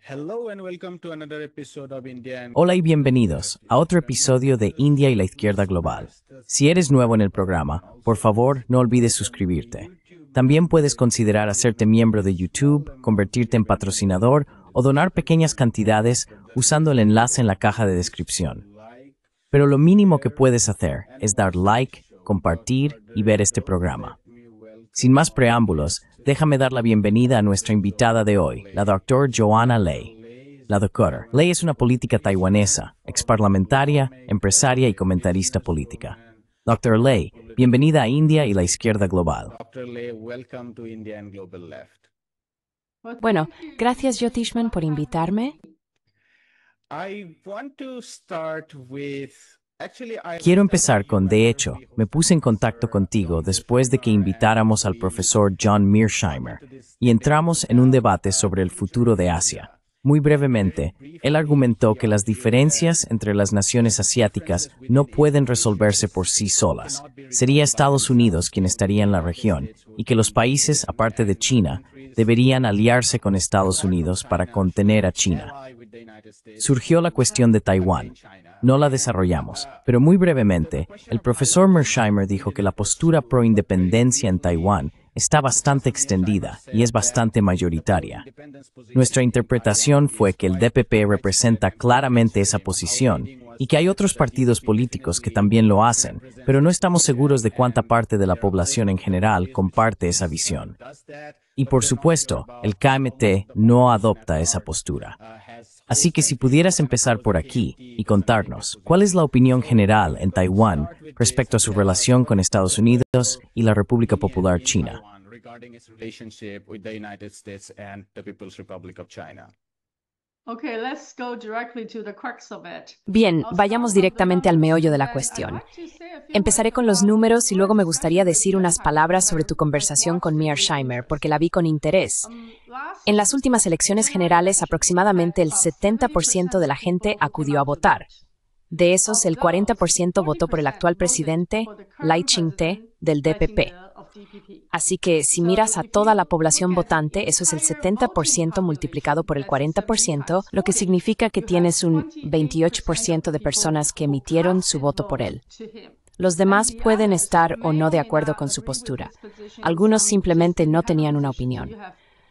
Hello and welcome to another episode of India and Hola y bienvenidos a otro episodio de India y la Izquierda Global. Si eres nuevo en el programa, por favor no olvides suscribirte. También puedes considerar hacerte miembro de YouTube, convertirte en patrocinador o donar pequeñas cantidades usando el enlace en la caja de descripción. Pero lo mínimo que puedes hacer es dar like, compartir y ver este programa. Sin más preámbulos, déjame dar la bienvenida a nuestra invitada de hoy, la Dr. Joanna Ley. La Dr. Ley es una política taiwanesa, exparlamentaria, empresaria y comentarista política. Dr. Ley, bienvenida a India y la Izquierda Global. Dr. Lay, welcome to India and Global Left. Bueno, gracias Jyotishman por invitarme. I want to start with Quiero empezar con, de hecho, me puse en contacto contigo después de que invitáramos al profesor John Mearsheimer y entramos en un debate sobre el futuro de Asia. Muy brevemente, él argumentó que las diferencias entre las naciones asiáticas no pueden resolverse por sí solas. Sería Estados Unidos quien estaría en la región y que los países, aparte de China, deberían aliarse con Estados Unidos para contener a China. Surgió la cuestión de Taiwán. No la desarrollamos, pero muy brevemente, el profesor Mearsheimer dijo que la postura pro-independencia en Taiwán está bastante extendida y es bastante mayoritaria. Nuestra interpretación fue que el DPP representa claramente esa posición y que hay otros partidos políticos que también lo hacen, pero no estamos seguros de cuánta parte de la población en general comparte esa visión. Y por supuesto, el KMT no adopta esa postura. Así que si pudieras empezar por aquí y contarnos, ¿cuál es la opinión general en Taiwán respecto a su relación con Estados Unidos y la República Popular China? regarding its relationship with the United States and the People's Republic of China. Okay, let's go directly to the crux of it. Bien, vayamos directamente al meollo de la cuestión. Empezaré con los números y luego me gustaría decir unas palabras sobre tu conversación con Mearsheimer, porque la vi con interés. En las últimas elecciones generales, aproximadamente el 70% de la gente acudió a votar. De esos, el 40% votó por el actual presidente, Lai Ching-te, del DPP. Así que si miras a toda la población votante, eso es el 70% multiplicado por el 40%, lo que significa que tienes un 28% de personas que emitieron su voto por él. Los demás pueden estar o no de acuerdo con su postura. Algunos simplemente no tenían una opinión.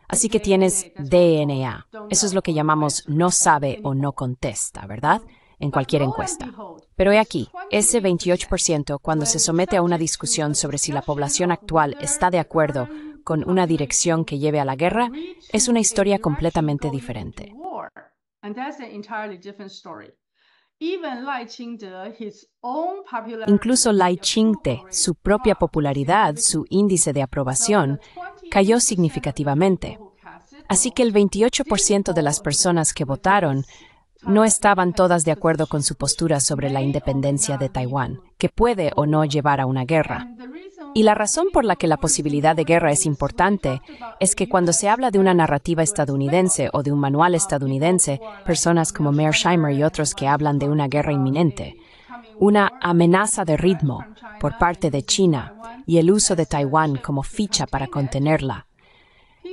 Así que tienes DNA. Eso es lo que llamamos no sabe o no contesta, ¿verdad? En cualquier encuesta. Pero he aquí, ese 28%, cuando se somete a una discusión sobre si la población actual está de acuerdo con una dirección que lleve a la guerra, es una historia completamente diferente. Incluso Lai Ching-te, su propia popularidad, su índice de aprobación, cayó significativamente. Así que el 28% de las personas que votaron no estaban todas de acuerdo con su postura sobre la independencia de Taiwán, que puede o no llevar a una guerra. Y la razón por la que la posibilidad de guerra es importante es que cuando se habla de una narrativa estadounidense o de un manual estadounidense, personas como Mearsheimer y otros que hablan de una guerra inminente, una amenaza de ritmo por parte de China y el uso de Taiwán como ficha para contenerla.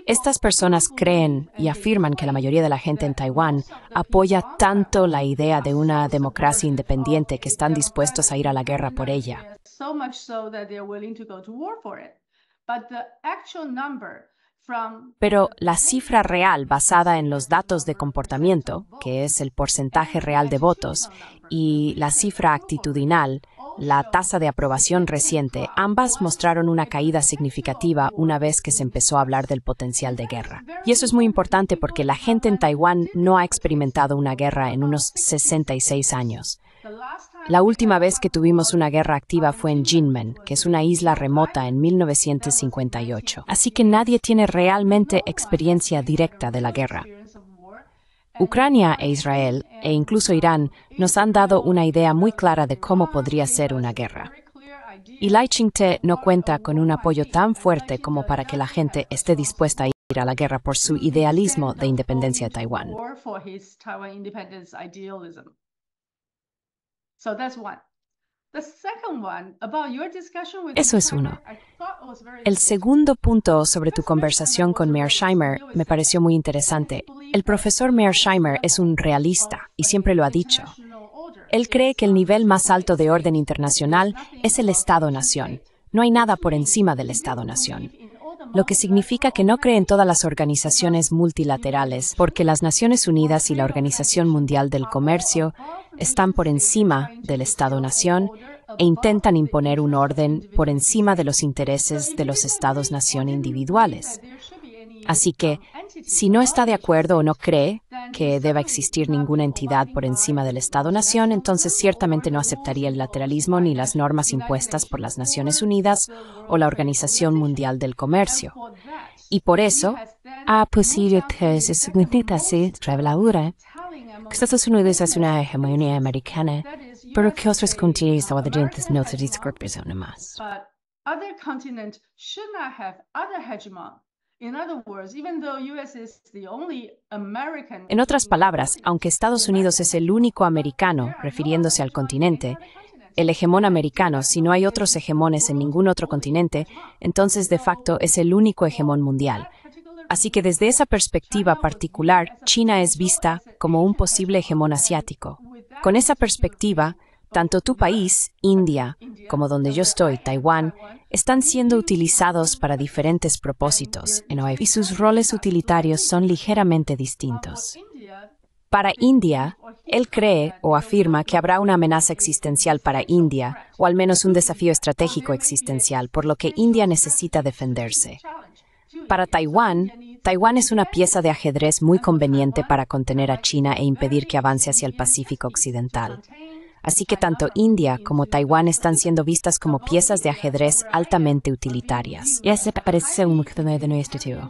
Estas personas creen y afirman que la mayoría de la gente en Taiwán apoya tanto la idea de una democracia independiente que están dispuestos a ir a la guerra por ella. Pero la cifra real basada en los datos de comportamiento, que es el porcentaje real de votos, y la cifra actitudinal, la tasa de aprobación reciente, ambas mostraron una caída significativa una vez que se empezó a hablar del potencial de guerra. Y eso es muy importante porque la gente en Taiwán no ha experimentado una guerra en unos 66 años. La última vez que tuvimos una guerra activa fue en Jinmen, que es una isla remota en 1958. Así que nadie tiene realmente experiencia directa de la guerra. Ucrania e Israel, e incluso Irán, nos han dado una idea muy clara de cómo podría ser una guerra. Y Lai Ching-te no cuenta con un apoyo tan fuerte como para que la gente esté dispuesta a ir a la guerra por su idealismo de independencia de Taiwán. Eso es uno. El segundo punto sobre tu conversación con Mearsheimer me pareció muy interesante. El profesor Mearsheimer es un realista y siempre lo ha dicho. Él cree que el nivel más alto de orden internacional es el Estado-nación. No hay nada por encima del Estado-nación. Lo que significa que no cree en todas las organizaciones multilaterales, porque las Naciones Unidas y la Organización Mundial del Comercio están por encima del Estado-nación e intentan imponer un orden por encima de los intereses de los Estados-nación individuales. Así que, si no está de acuerdo o no cree que deba existir ninguna entidad por encima del Estado-nación, entonces ciertamente no aceptaría el lateralismo ni las normas impuestas por las Naciones Unidas o la Organización Mundial del Comercio. Y por eso, ha posible que se significase reveladora que Estados Unidos es una hegemonía americana, pero que otros continentes estadounidenses no se discrepan más. En otras palabras, aunque Estados Unidos es el único americano, refiriéndose al continente, el hegemón americano, si no hay otros hegemones en ningún otro continente, entonces de facto es el único hegemón mundial. Así que desde esa perspectiva particular, China es vista como un posible hegemón asiático. Con esa perspectiva, tanto tu país, India, como donde yo estoy, Taiwán, están siendo utilizados para diferentes propósitos y sus roles utilitarios son ligeramente distintos. Para India, él cree o afirma que habrá una amenaza existencial para India, o al menos un desafío estratégico existencial, por lo que India necesita defenderse. Para Taiwán, Taiwán es una pieza de ajedrez muy conveniente para contener a China e impedir que avance hacia el Pacífico Occidental. Así que tanto India como Taiwán están siendo vistas como piezas de ajedrez altamente utilitarias. Y ese parece un motivo de nuestro tío.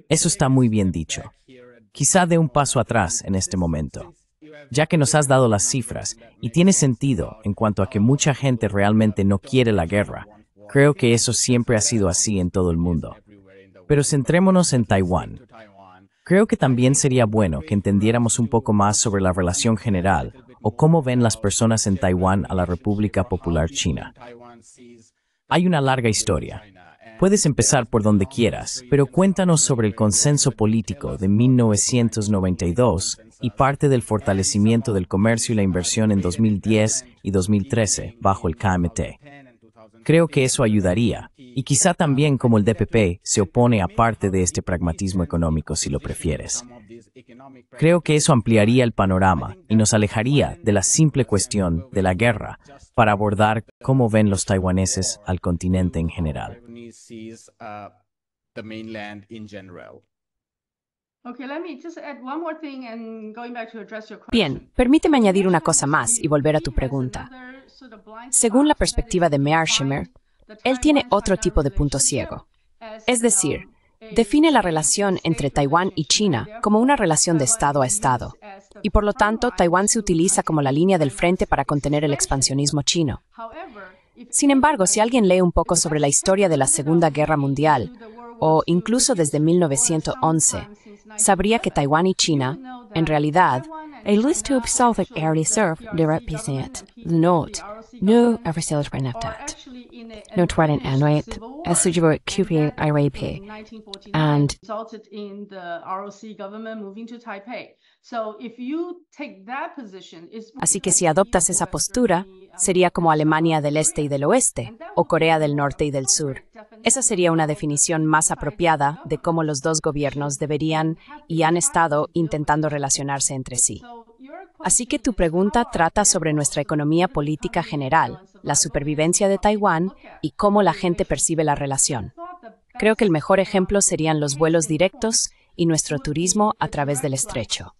Eso está muy bien dicho. Quizá dé un paso atrás en este momento, ya que nos has dado las cifras, y tiene sentido en cuanto a que mucha gente realmente no quiere la guerra. Creo que eso siempre ha sido así en todo el mundo. Pero centrémonos en Taiwán. Creo que también sería bueno que entendiéramos un poco más sobre la relación general o cómo ven las personas en Taiwán a la República Popular China. Hay una larga historia. Puedes empezar por donde quieras, pero cuéntanos sobre el consenso político de 1992 y parte del fortalecimiento del comercio y la inversión en 2010 y 2013 bajo el KMT. Creo que eso ayudaría, y quizá también como el DPP se opone a parte de este pragmatismo económico si lo prefieres. Creo que eso ampliaría el panorama y nos alejaría de la simple cuestión de la guerra para abordar cómo ven los taiwaneses al continente en general. Bien, permíteme añadir una cosa más y volver a tu pregunta. Según la perspectiva de Mearsheimer, él tiene otro tipo de punto ciego. Es decir, define la relación entre Taiwán y China como una relación de Estado a Estado, y por lo tanto Taiwán se utiliza como la línea del frente para contener el expansionismo chino. Sin embargo, si alguien lee un poco sobre la historia de la Segunda Guerra Mundial, o incluso desde 1911, sabría que Taiwán y China, en realidad, el list of South area served the represent the North. No officials ran after that. No twelve and eight, as such QP IRAP, and resulted in the ROC government moving to Taipei. So if you take that position, así que si adoptas esa postura, sería como Alemania del Este y del Oeste, o Corea del Norte y del Sur. Esa sería una definición más apropiada de cómo los dos gobiernos deberían y han estado intentando relacionarse entre sí. Así que tu pregunta trata sobre nuestra economía política general, la supervivencia de Taiwán y cómo la gente percibe la relación. Creo que el mejor ejemplo serían los vuelos directos y nuestro turismo a través del estrecho.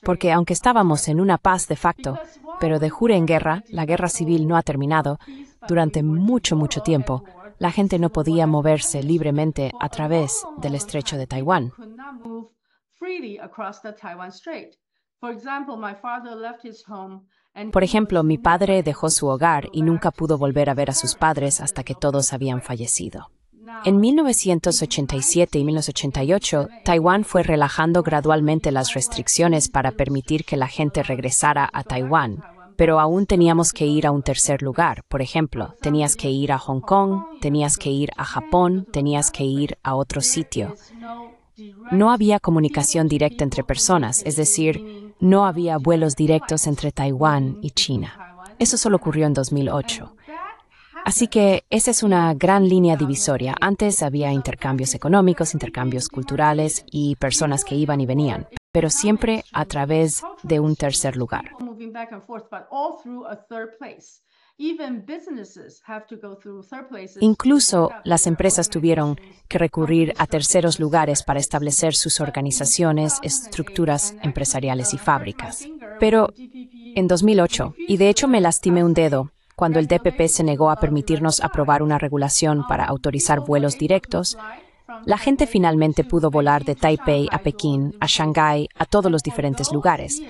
Porque aunque estábamos en una paz de facto, pero de jure en guerra, la guerra civil no ha terminado, durante mucho tiempo, la gente no podía moverse libremente a través del estrecho de Taiwán. Por ejemplo, mi padre dejó su hogar y nunca pudo volver a ver a sus padres hasta que todos habían fallecido. En 1987 y 1988, Taiwán fue relajando gradualmente las restricciones para permitir que la gente regresara a Taiwán, pero aún teníamos que ir a un tercer lugar. Por ejemplo, tenías que ir a Hong Kong, tenías que ir a Japón, tenías que ir a otro sitio. No había comunicación directa entre personas, es decir, no había vuelos directos entre Taiwán y China. Eso solo ocurrió en 2008. Así que esa es una gran línea divisoria. Antes había intercambios económicos, intercambios culturales y personas que iban y venían, pero siempre a través de un tercer lugar. Incluso las empresas tuvieron que recurrir a terceros lugares para establecer sus organizaciones, estructuras empresariales y fábricas. Pero en 2008, y de hecho me lastimé un dedo, cuando el DPP se negó a permitirnos aprobar una regulación para autorizar vuelos directos, la gente finalmente pudo volar de Taipei a Pekín, a Shanghái, a todos los diferentes lugares.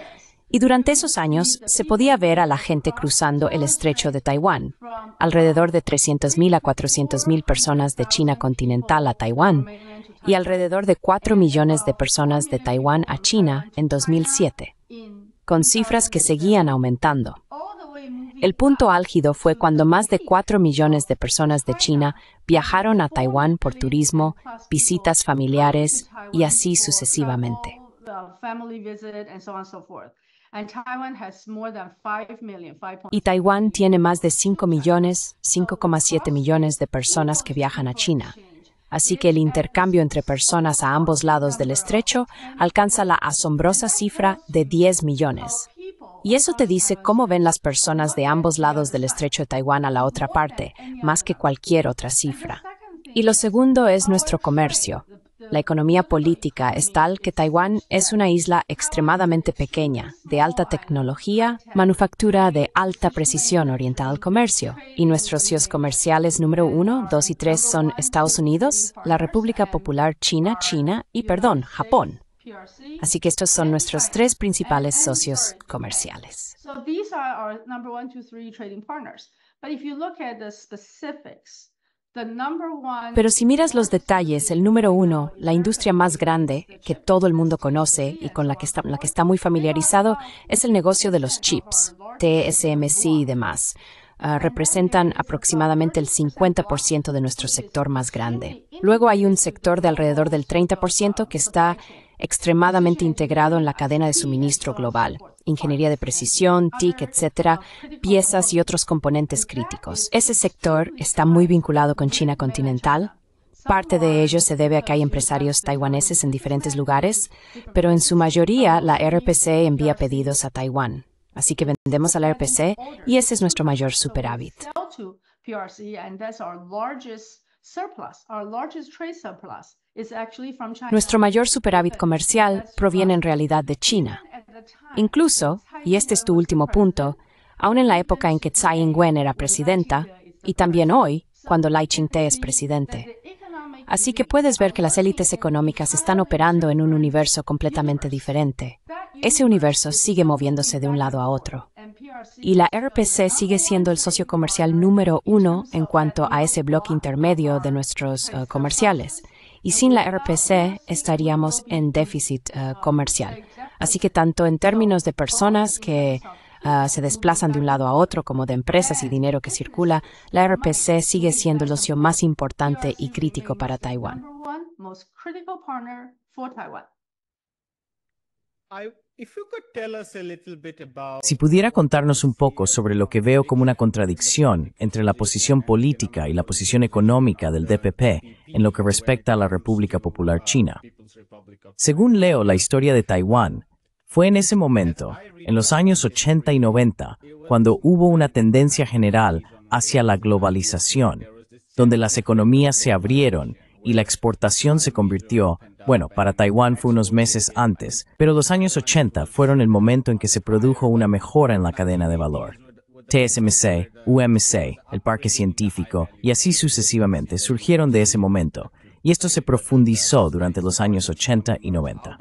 Y durante esos años se podía ver a la gente cruzando el estrecho de Taiwán, alrededor de 300,000 a 400,000 personas de China continental a Taiwán, y alrededor de 4 millones de personas de Taiwán a China en 2007, con cifras que seguían aumentando. El punto álgido fue cuando más de 4 millones de personas de China viajaron a Taiwán por turismo, visitas familiares y así sucesivamente. Y Taiwán tiene más de 5 millones, 5,7 millones de personas que viajan a China. Así que el intercambio entre personas a ambos lados del estrecho alcanza la asombrosa cifra de 10 millones. Y eso te dice cómo ven las personas de ambos lados del estrecho de Taiwán a la otra parte, más que cualquier otra cifra. Y lo segundo es nuestro comercio. La economía política es tal que Taiwán es una isla extremadamente pequeña, de alta tecnología, manufactura de alta precisión orientada al comercio. Y nuestros socios comerciales número 1, 2 y 3 son Estados Unidos, la República Popular China y, Japón. Así que estos son nuestros 3 principales socios comerciales. Pero si miras los detalles, el número 1, la industria más grande que todo el mundo conoce y con la que está muy familiarizado, es el negocio de los chips, TSMC y demás. Representan aproximadamente el 50% de nuestro sector más grande. Luego hay un sector de alrededor del 30% que está extremadamente integrado en la cadena de suministro global, ingeniería de precisión, TIC, etcétera, piezas y otros componentes críticos. Ese sector está muy vinculado con China continental. Parte de ello se debe a que hay empresarios taiwaneses en diferentes lugares, pero en su mayoría la RPC envía pedidos a Taiwán. Así que vendemos a la RPC y ese es nuestro mayor superávit. Nuestro mayor superávit comercial proviene en realidad de China. Incluso, y este es tu último punto, aún en la época en que Tsai Ing-wen era presidenta, y también hoy, cuando Lai Ching-te es presidente. Así que puedes ver que las élites económicas están operando en un universo completamente diferente. Ese universo sigue moviéndose de un lado a otro. Y la RPC sigue siendo el socio comercial número 1 en cuanto a ese bloque intermedio de nuestros comerciales. Y sin la RPC estaríamos en déficit comercial. Así que tanto en términos de personas que se desplazan de un lado a otro como de empresas y dinero que circula, la RPC sigue siendo el socio más importante y crítico para Taiwán. Si pudiera contarnos un poco sobre lo que veo como una contradicción entre la posición política y la posición económica del DPP en lo que respecta a la República Popular China. Según leo la historia de Taiwán, fue en ese momento, en los años 80 y 90, cuando hubo una tendencia general hacia la globalización, donde las economías se abrieron y la exportación se convirtió, bueno, para Taiwán fue unos meses antes, pero los años 80 fueron el momento en que se produjo una mejora en la cadena de valor. TSMC, UMC, el Parque Científico y así sucesivamente surgieron de ese momento, y esto se profundizó durante los años 80 y 90.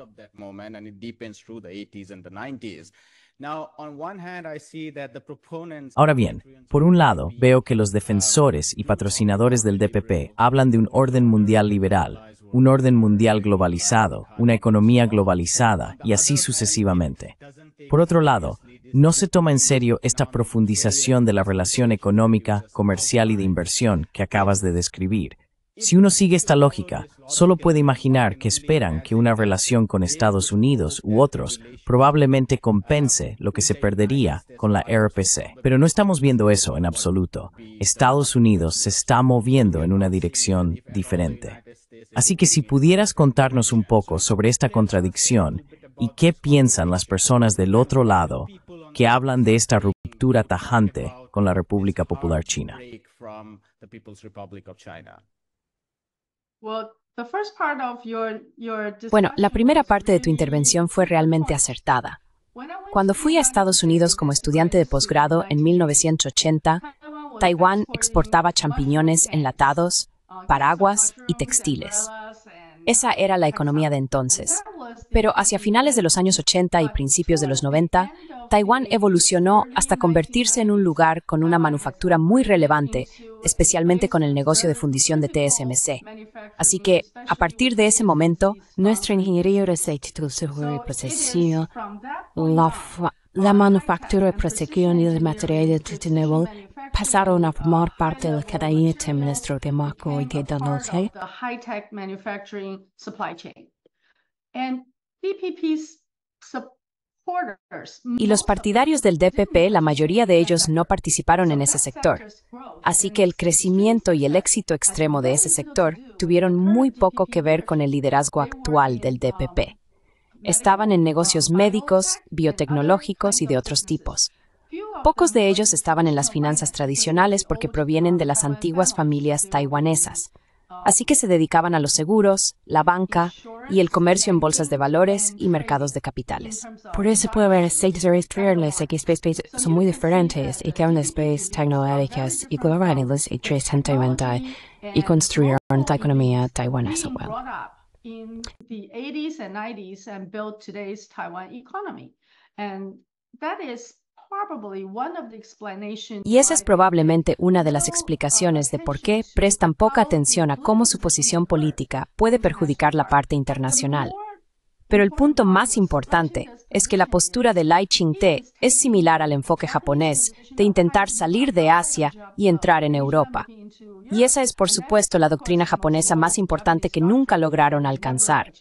Ahora bien, por un lado, veo que los defensores y patrocinadores del DPP hablan de un orden mundial liberal, un orden mundial globalizado, una economía globalizada y así sucesivamente. Por otro lado, no se toma en serio esta profundización de la relación económica, comercial y de inversión que acabas de describir. Si uno sigue esta lógica, solo puede imaginar que esperan que una relación con Estados Unidos u otros probablemente compense lo que se perdería con la RPC. Pero no estamos viendo eso en absoluto. Estados Unidos se está moviendo en una dirección diferente. Así que si pudieras contarnos un poco sobre esta contradicción y qué piensan las personas del otro lado que hablan de esta ruptura tajante con la República Popular China. Bueno, la primera parte de tu intervención fue realmente acertada. Cuando fui a Estados Unidos como estudiante de posgrado en 1980, Taiwán exportaba champiñones enlatados, paraguas y textiles. Esa era la economía de entonces. Pero hacia finales de los años 80 y principios de los 90, Taiwán evolucionó hasta convertirse en un lugar con una manufactura muy relevante, especialmente con el negocio de fundición de TSMC. Así que, a partir de ese momento, nuestra ingeniería de procesión, la manufactura de procesión y el material de titanium pasaron a formar parte de la cadena de suministro de macro y de tecnología. Y los partidarios del DPP, la mayoría de ellos no participaron en ese sector. Así que el crecimiento y el éxito extremo de ese sector tuvieron muy poco que ver con el liderazgo actual del DPP. Estaban en negocios médicos, biotecnológicos y de otros tipos. Pocos de ellos estaban en las finanzas tradicionales porque provienen de las antiguas familias taiwanesas. Así que se dedicaban a los seguros, la banca y el comercio en bolsas de valores y mercados de capitales. Por eso puede haber sectores que son muy diferentes y que son especies tecnológicas y globales y tres y construir una economía taiwanesa. In the 80s and 90s and built today's Taiwan economy. And that is probably one of the explanations. Y esa es probablemente una de las explicaciones de por qué prestan poca atención a cómo su posición política puede perjudicar la parte internacional. Pero el punto más importante es que la postura de Lai Ching-te es similar al enfoque japonés de intentar salir de Asia y entrar en Europa. Y esa es, por supuesto, la doctrina japonesa más importante que nunca lograron alcanzar.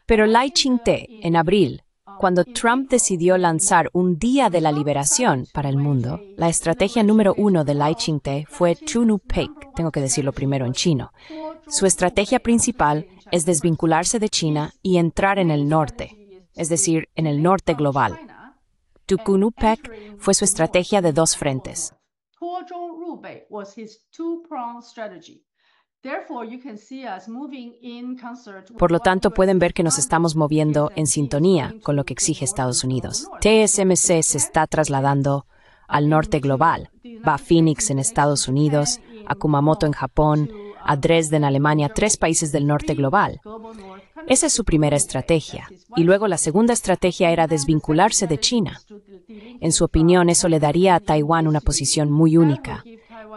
Pero Lai Ching-te, en abril, cuando Trump decidió lanzar un Día de la Liberación para el mundo, la estrategia número 1 de Lai Ching-te fue Chunupei, tengo que decirlo primero en chino. Su estrategia principal es desvincularse de China y entrar en el norte, es decir, en el norte global. Tukunupec fue su estrategia de dos frentes. Por lo tanto, pueden ver que nos estamos moviendo en sintonía con lo que exige Estados Unidos. TSMC se está trasladando al norte global. Va a Phoenix en Estados Unidos, a Kumamoto en Japón, a Dresden, Alemania, 3 países del norte global. Esa es su primera estrategia. Y luego la segunda estrategia era desvincularse de China. En su opinión, eso le daría a Taiwán una posición muy única.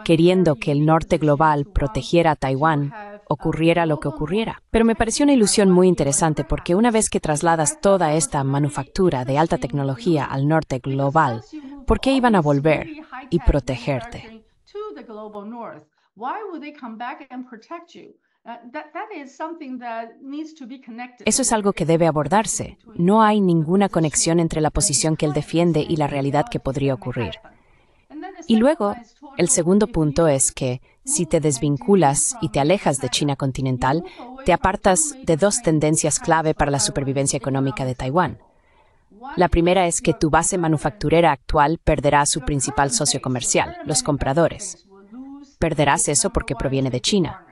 Queriendo que el norte global protegiera a Taiwán, ocurriera lo que ocurriera. Pero me pareció una ilusión muy interesante porque una vez que trasladas toda esta manufactura de alta tecnología al norte global, ¿por qué iban a volver y protegerte? Eso es algo que debe abordarse. No hay ninguna conexión entre la posición que él defiende y la realidad que podría ocurrir. Y luego, el segundo punto es que, si te desvinculas y te alejas de China continental, te apartas de dos tendencias clave para la supervivencia económica de Taiwán. La primera es que tu base manufacturera actual perderá a su principal socio comercial, los compradores. Perderás eso porque proviene de China.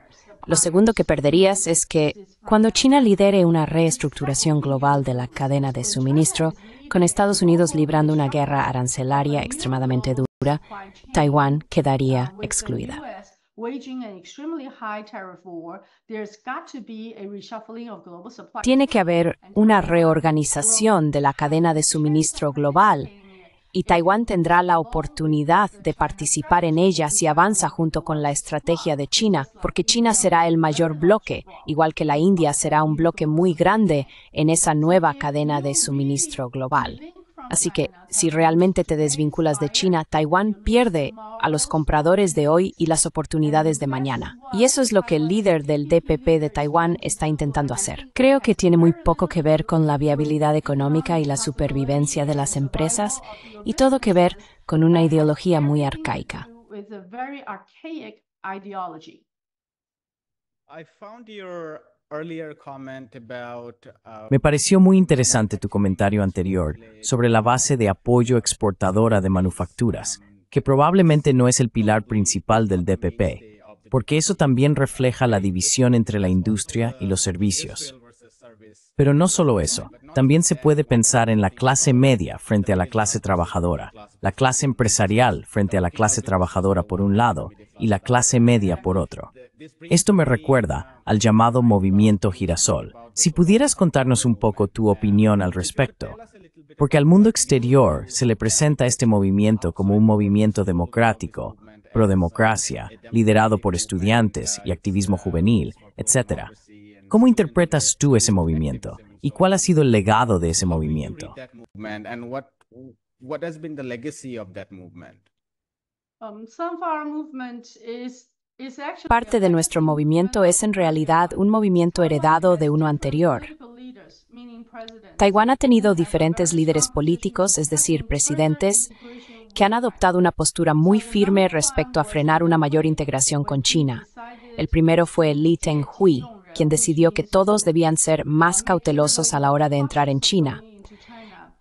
Lo segundo que perderías es que, cuando China lidere una reestructuración global de la cadena de suministro, con Estados Unidos librando una guerra arancelaria extremadamente dura, Taiwán quedaría excluida. waging an extremely high tariff war, there's got to be a reshuffling of global supply. Tiene que haber una reorganización de la cadena de suministro global, y Taiwán tendrá la oportunidad de participar en ella si avanza junto con la estrategia de China, porque China será el mayor bloque, igual que la India será un bloque muy grande en esa nueva cadena de suministro global. Así que, si realmente te desvinculas de China, Taiwán pierde a los compradores de hoy y las oportunidades de mañana. Y eso es lo que el líder del DPP de Taiwán está intentando hacer. Creo que tiene muy poco que ver con la viabilidad económica y la supervivencia de las empresas, y todo que ver con una ideología muy arcaica. Me pareció muy interesante tu comentario anterior sobre la base de apoyo exportadora de manufacturas, que probablemente no es el pilar principal del DPP, porque eso también refleja la división entre la industria y los servicios. Pero no solo eso, también se puede pensar en la clase media frente a la clase trabajadora, la clase empresarial frente a la clase trabajadora por un lado y la clase media por otro. Esto me recuerda al llamado movimiento girasol. Si pudieras contarnos un poco tu opinión al respecto, porque al mundo exterior se le presenta este movimiento como un movimiento democrático, pro-democracia, liderado por estudiantes y activismo juvenil, etc. ¿Cómo interpretas tú ese movimiento? ¿Y cuál ha sido el legado de ese movimiento? Parte de nuestro movimiento es en realidad un movimiento heredado de uno anterior. Taiwán ha tenido diferentes líderes políticos, es decir, presidentes, que han adoptado una postura muy firme respecto a frenar una mayor integración con China. El primero fue Lee Teng-hui, quien decidió que todos debían ser más cautelosos a la hora de entrar en China.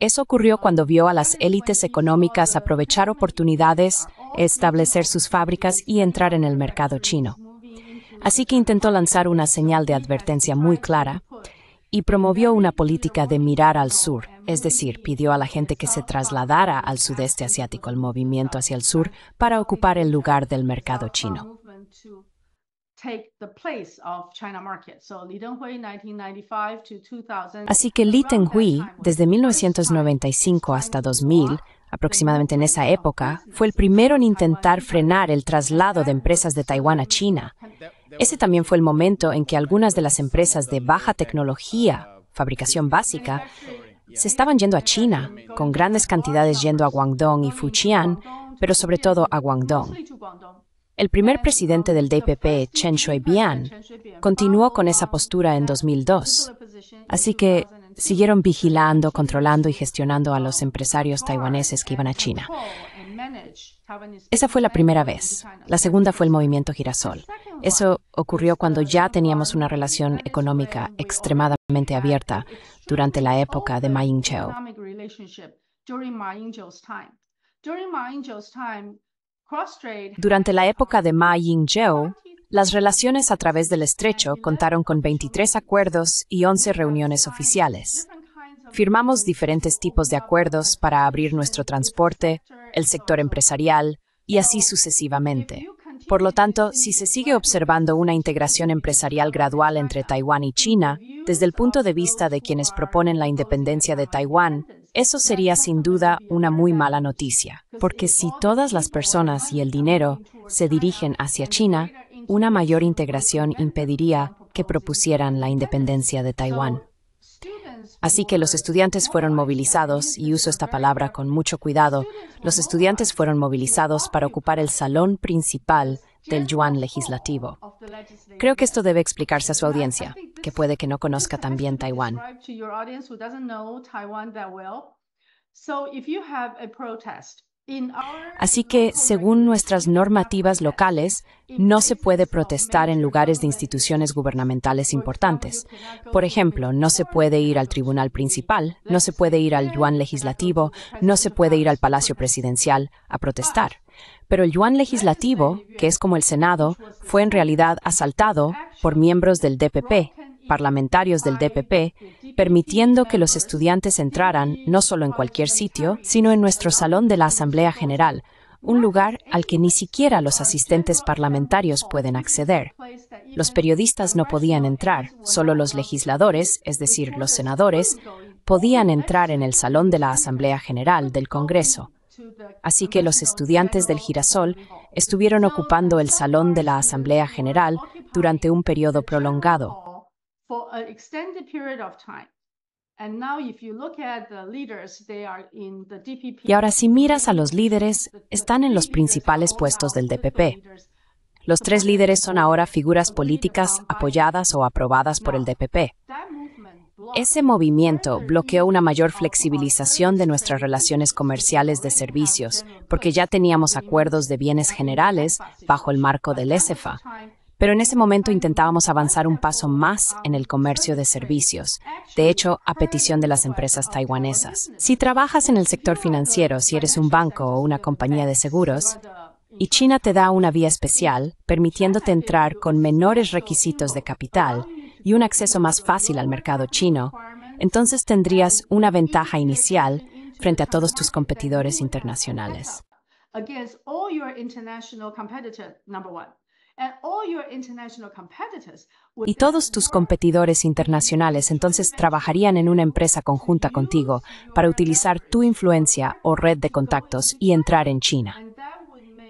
Eso ocurrió cuando vio a las élites económicas aprovechar oportunidades, establecer sus fábricas y entrar en el mercado chino. Así que intentó lanzar una señal de advertencia muy clara y promovió una política de mirar al sur, es decir, pidió a la gente que se trasladara al sudeste asiático, el movimiento hacia el sur, para ocupar el lugar del mercado chino. Así que Lee Teng-hui, desde 1995 hasta 2000, aproximadamente en esa época, fue el primero en intentar frenar el traslado de empresas de Taiwán a China. Ese también fue el momento en que algunas de las empresas de baja tecnología, fabricación básica, se estaban yendo a China, con grandes cantidades yendo a Guangdong y Fujian, pero sobre todo a Guangdong. El primer presidente del DPP, Chen Shui-bian, continuó con esa postura en 2002. Así que siguieron vigilando, controlando y gestionando a los empresarios taiwaneses que iban a China. Esa fue la primera vez. La segunda fue el movimiento girasol. Eso ocurrió cuando ya teníamos una relación económica extremadamente abierta durante la época de Ma Ying-jeou. Durante la época de Ma Ying-jeou, las relaciones a través del estrecho contaron con 23 acuerdos y 11 reuniones oficiales. Firmamos diferentes tipos de acuerdos para abrir nuestro transporte, el sector empresarial y así sucesivamente. Por lo tanto, si se sigue observando una integración empresarial gradual entre Taiwán y China, desde el punto de vista de quienes proponen la independencia de Taiwán, eso sería sin duda una muy mala noticia, porque si todas las personas y el dinero se dirigen hacia China, una mayor integración impediría que propusieran la independencia de Taiwán. Así que los estudiantes fueron movilizados, y uso esta palabra con mucho cuidado, los estudiantes fueron movilizados para ocupar el salón principal del Yuan legislativo. Creo que esto debe explicarse a su audiencia, que puede que no conozca tan bien Taiwán. Así que, según nuestras normativas locales, no se puede protestar en lugares de instituciones gubernamentales importantes. Por ejemplo, no se puede ir al tribunal principal, no se puede ir al Yuan legislativo, no se puede ir al Palacio Presidencial a protestar. Pero el Yuan legislativo, que es como el Senado, fue en realidad asaltado por miembros del DPP, parlamentarios del DPP, permitiendo que los estudiantes entraran no solo en cualquier sitio, sino en nuestro salón de la Asamblea General, un lugar al que ni siquiera los asistentes parlamentarios pueden acceder. Los periodistas no podían entrar, solo los legisladores, es decir, los senadores, podían entrar en el salón de la Asamblea General del Congreso. Así que los estudiantes del Girasol estuvieron ocupando el salón de la Asamblea General durante un periodo prolongado. Y ahora si miras a los líderes, están en los principales puestos del DPP. Los 3 líderes son ahora figuras políticas apoyadas o aprobadas por el DPP. Ese movimiento bloqueó una mayor flexibilización de nuestras relaciones comerciales de servicios, porque ya teníamos acuerdos de bienes generales bajo el marco del SEFA. Pero en ese momento intentábamos avanzar un paso más en el comercio de servicios, de hecho, a petición de las empresas taiwanesas. Si trabajas en el sector financiero, si eres un banco o una compañía de seguros, y China te da una vía especial, permitiéndote entrar con menores requisitos de capital y un acceso más fácil al mercado chino, entonces tendrías una ventaja inicial frente a todos tus competidores internacionales. Y todos tus competidores internacionales entonces trabajarían en una empresa conjunta contigo para utilizar tu influencia o red de contactos y entrar en China.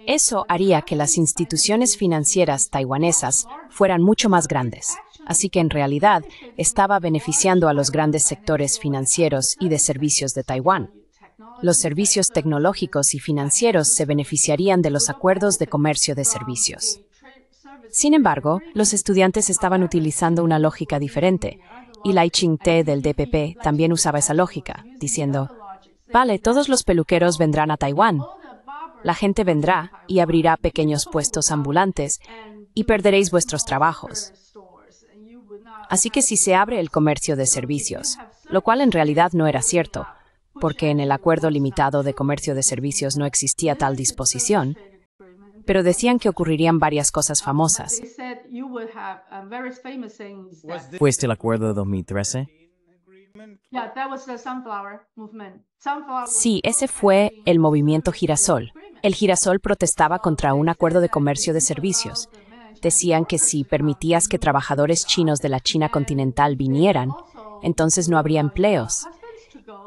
Eso haría que las instituciones financieras taiwanesas fueran mucho más grandes. Así que en realidad estaba beneficiando a los grandes sectores financieros y de servicios de Taiwán. Los servicios tecnológicos y financieros se beneficiarían de los acuerdos de comercio de servicios. Sin embargo, los estudiantes estaban utilizando una lógica diferente, y Lai Ching-te del DPP también usaba esa lógica, diciendo, «Vale, todos los peluqueros vendrán a Taiwán. La gente vendrá y abrirá pequeños puestos ambulantes y perderéis vuestros trabajos. Así que si se abre el comercio de servicios, lo cual en realidad no era cierto, porque en el Acuerdo Limitado de Comercio de Servicios no existía tal disposición, pero decían que ocurrirían varias cosas famosas. ¿Fue este el acuerdo de 2013? Sí, ese fue el movimiento Girasol. El Girasol protestaba contra un acuerdo de comercio de servicios. Decían que si permitías que trabajadores chinos de la China continental vinieran, entonces no habría empleos.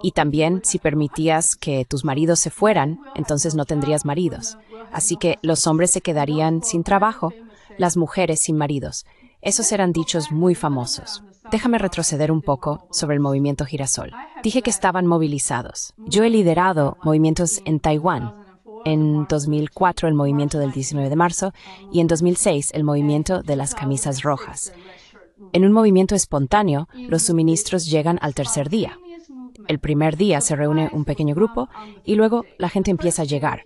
Y también si permitías que tus maridos se fueran, entonces no tendrías maridos. Así que los hombres se quedarían sin trabajo, las mujeres sin maridos. Esos eran dichos muy famosos. Déjame retroceder un poco sobre el movimiento Girasol. Dije que estaban movilizados. Yo he liderado movimientos en Taiwán. En 2004 el movimiento del 19 de marzo y en 2006 el movimiento de las camisas rojas. En un movimiento espontáneo, los suministros llegan al tercer día. El primer día se reúne un pequeño grupo y luego la gente empieza a llegar.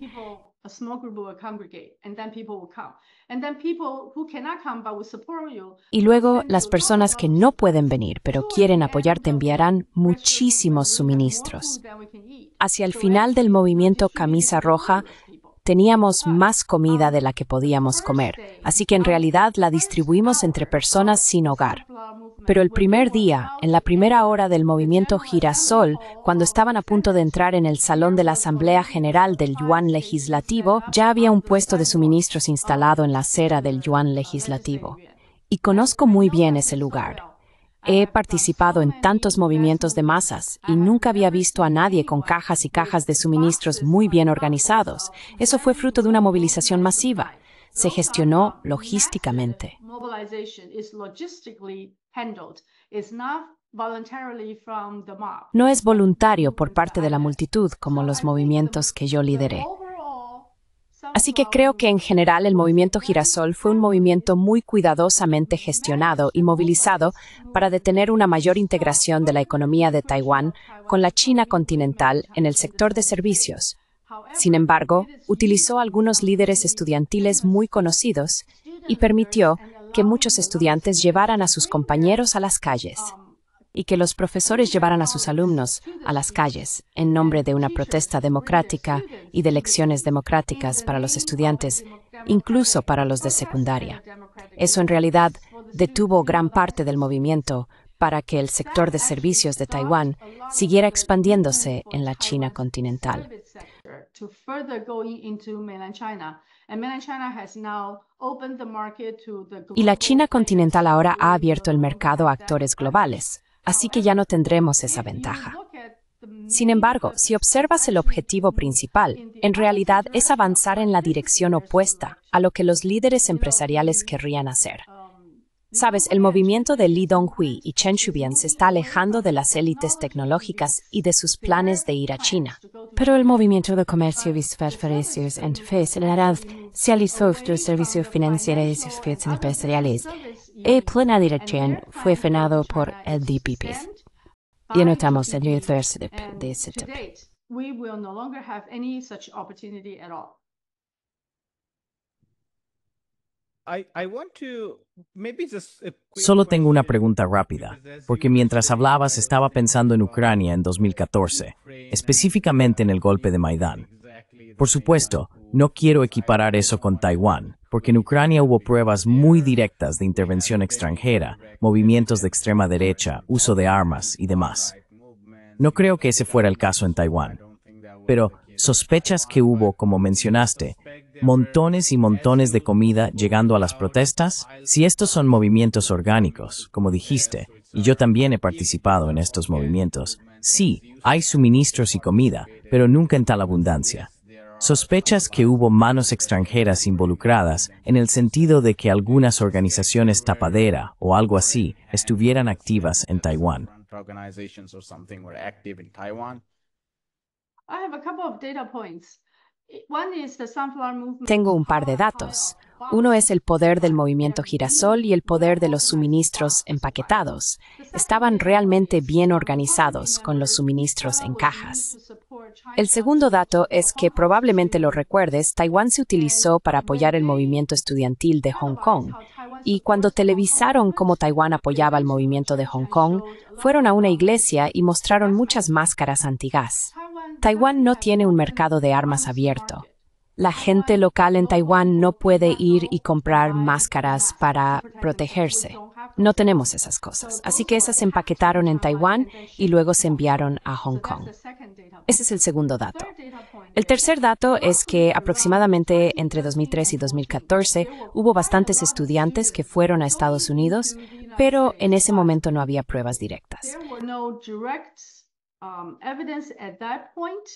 Y luego las personas que no pueden venir pero quieren apoyarte enviarán muchísimos suministros. Hacia el final del movimiento Camisa Roja, teníamos más comida de la que podíamos comer, así que en realidad la distribuimos entre personas sin hogar. Pero el primer día, en la primera hora del movimiento Girasol, cuando estaban a punto de entrar en el salón de la Asamblea General del Yuan Legislativo, ya había un puesto de suministros instalado en la acera del Yuan Legislativo. Y conozco muy bien ese lugar. He participado en tantos movimientos de masas y nunca había visto a nadie con cajas y cajas de suministros muy bien organizados. Eso fue fruto de una movilización masiva. Se gestionó logísticamente. No es voluntario por parte de la multitud como los movimientos que yo lideré. Así que creo que en general el movimiento Girasol fue un movimiento muy cuidadosamente gestionado y movilizado para detener una mayor integración de la economía de Taiwán con la China continental en el sector de servicios. Sin embargo, utilizó algunos líderes estudiantiles muy conocidos y permitió que muchos estudiantes llevaran a sus compañeros a las calles y que los profesores llevaran a sus alumnos a las calles en nombre de una protesta democrática y de elecciones democráticas para los estudiantes, incluso para los de secundaria. Eso en realidad detuvo gran parte del movimiento para que el sector de servicios de Taiwán siguiera expandiéndose en la China continental. to further going into mainland China. And mainland China has now opened the market to the Y la global China continental players. ahora ha abierto el mercado a actores globales, así que ya no tendremos esa ventaja. Sin embargo, si observas el objetivo principal, en realidad es avanzar en la dirección opuesta a lo que los líderes empresariales querrían hacer. Sabes, el movimiento de Li Donghui y Chen Shubian se está alejando de las élites tecnológicas y de sus planes de ir a China. Pero el movimiento de comercio y servicios internacionales se realizó por los servicios financieros y servicios empresariales. El plan de dirección fue frenado por el DPP. Y notamos el reverso de ese tipo. We will no longer have any such opportunity at all. I want to maybe just a quick Solo tengo una question, pregunta rápida, because as porque you mientras were hablabas saying, estaba pensando en Ucrania en 2014, específicamente en el golpe de Maidán. Por supuesto, no quiero equiparar eso con Taiwán, porque en Ucrania hubo pruebas muy directas de intervención extranjera, movimientos de extrema derecha, uso de armas y demás. No creo que ese fuera el caso en Taiwán. Pero, ¿sospechas que hubo, como mencionaste, montones y montones de comida llegando a las protestas? Si estos son movimientos orgánicos, como dijiste, y yo también he participado en estos movimientos, sí, hay suministros y comida, pero nunca en tal abundancia. ¿Sospechas que hubo manos extranjeras involucradas en el sentido de que algunas organizaciones tapadera o algo así estuvieran activas en Taiwán? Organizations or something were active in Taiwan. I have a couple of data points. One is the Sunflower Movement. Tengo un par de datos. Uno es el poder del movimiento girasol y el poder de los suministros empaquetados. Estaban realmente bien organizados con los suministros en cajas. El segundo dato es que probablemente lo recuerdes, Taiwán se utilizó para apoyar el movimiento estudiantil de Hong Kong. Y cuando televisaron cómo Taiwán apoyaba el movimiento de Hong Kong, fueron a una iglesia y mostraron muchas máscaras antigas. Taiwán no tiene un mercado de armas abierto. La gente local en Taiwán no puede ir y comprar máscaras para protegerse. No tenemos esas cosas. Así que esas se empaquetaron en Taiwán y luego se enviaron a Hong Kong. Ese es el segundo dato. El tercer dato es que aproximadamente entre 2003 y 2014 hubo bastantes estudiantes que fueron a Estados Unidos, pero en ese momento no había pruebas directas. There were no direct evidence at that point,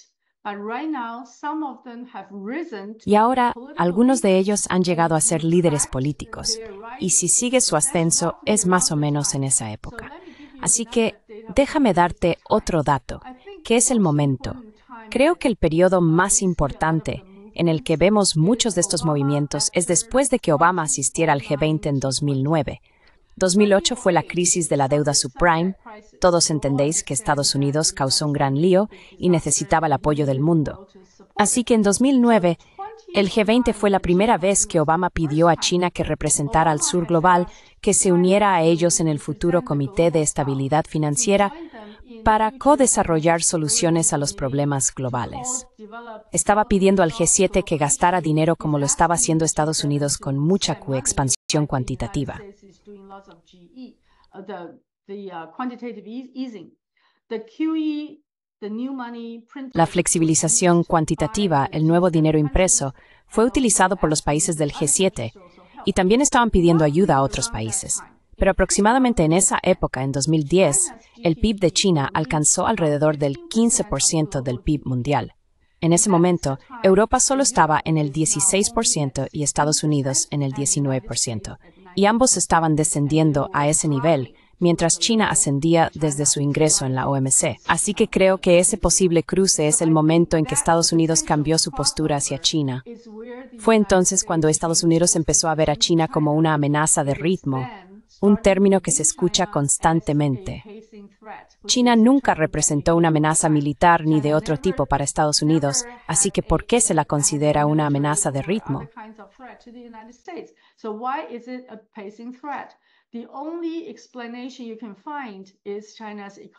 but right now some of them have risen to Y ahora, political algunos de leaders. ellos han llegado a ser líderes políticos, y si sigue su ascenso es más o menos en esa época. Así que déjame darte otro dato, que es el momento. Creo que el periodo más importante en el que vemos muchos de estos movimientos es después de que Obama asistiera al G20 en 2009. 2008 fue la crisis de la deuda subprime. Todos entendéis que Estados Unidos causó un gran lío y necesitaba el apoyo del mundo. Así que en 2009, el G20 fue la primera vez que Obama pidió a China que representara al sur global, que se uniera a ellos en el futuro Comité de Estabilidad Financiera para co-desarrollar soluciones a los problemas globales. Estaba pidiendo al G7 que gastara dinero como lo estaba haciendo Estados Unidos con mucha expansión cuantitativa. La flexibilización cuantitativa, el nuevo dinero impreso, fue utilizado por los países del G7 y también estaban pidiendo ayuda a otros países. Pero aproximadamente en esa época, en 2010, el PIB de China alcanzó alrededor del 15% del PIB mundial. En ese momento, Europa solo estaba en el 16% y Estados Unidos en el 19%, y ambos estaban descendiendo a ese nivel, mientras China ascendía desde su ingreso en la OMC. Así que creo que ese posible cruce es el momento en que Estados Unidos cambió su postura hacia China. Fue entonces cuando Estados Unidos empezó a ver a China como una amenaza de ritmo, un término que se escucha constantemente. China nunca representó una amenaza militar ni de otro tipo para Estados Unidos, así que ¿por qué se la considera una amenaza de ritmo?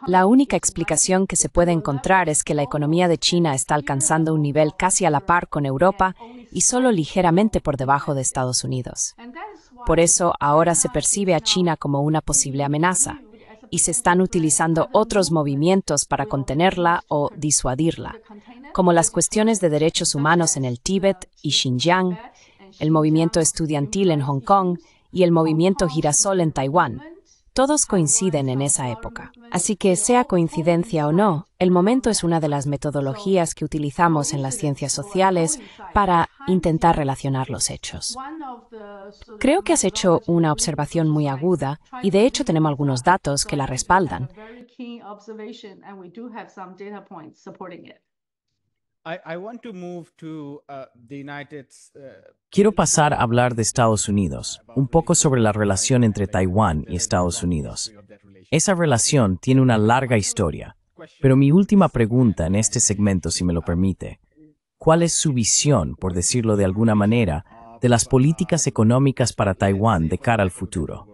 La única explicación que se puede encontrar es que la economía de China está alcanzando un nivel casi a la par con Europa y solo ligeramente por debajo de Estados Unidos. Por eso ahora se percibe a China como una posible amenaza y se están utilizando otros movimientos para contenerla o disuadirla. como las cuestiones de derechos humanos en el Tíbet y Xinjiang, el movimiento estudiantil en Hong Kong y el movimiento Girasol en Taiwán. Todos coinciden en esa época. Así que, sea coincidencia o no, el momento es una de las metodologías que utilizamos en las ciencias sociales para intentar relacionar los hechos. Creo que has hecho una observación muy aguda y de hecho tenemos algunos datos que la respaldan. I want to move to the United Quiero pasar a hablar de Estados Unidos, un poco sobre la relación entre Taiwán y Estados Unidos. Esa relación tiene una larga historia, pero mi última pregunta en este segmento, si me lo permite, ¿cuál es su visión, por decirlo de alguna manera, de las políticas económicas para Taiwán de cara al futuro?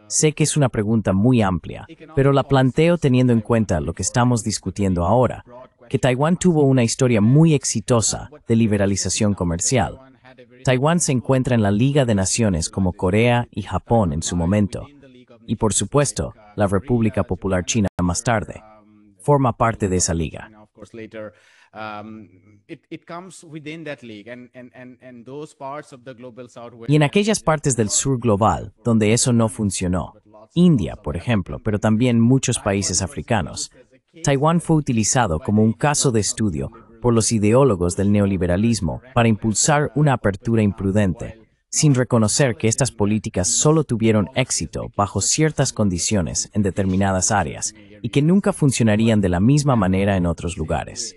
Sé que es una pregunta muy amplia, pero la planteo teniendo en cuenta lo que estamos discutiendo ahora, que Taiwán tuvo una historia muy exitosa de liberalización comercial. Taiwán se encuentra en la Liga de Naciones como Corea y Japón en su momento, y por supuesto, la República Popular China más tarde. Forma parte de esa liga. Y en aquellas partes del sur global donde eso no funcionó, India, por ejemplo, pero también muchos países africanos, Taiwán fue utilizado como un caso de estudio por los ideólogos del neoliberalismo para impulsar una apertura imprudente, sin reconocer que estas políticas solo tuvieron éxito bajo ciertas condiciones en determinadas áreas y que nunca funcionarían de la misma manera en otros lugares.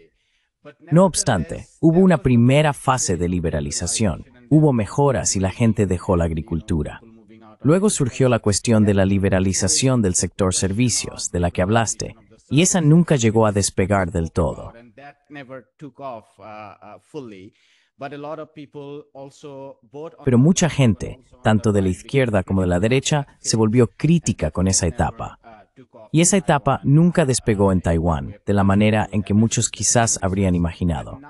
No obstante, hubo una primera fase de liberalización, hubo mejoras y la gente dejó la agricultura. Luego surgió la cuestión de la liberalización del sector servicios, de la que hablaste, y esa nunca llegó a despegar del todo. Pero mucha gente, tanto de la izquierda como de la derecha, se volvió crítica con esa etapa. Y esa etapa nunca despegó en Taiwán, de la manera en que muchos quizás habrían imaginado.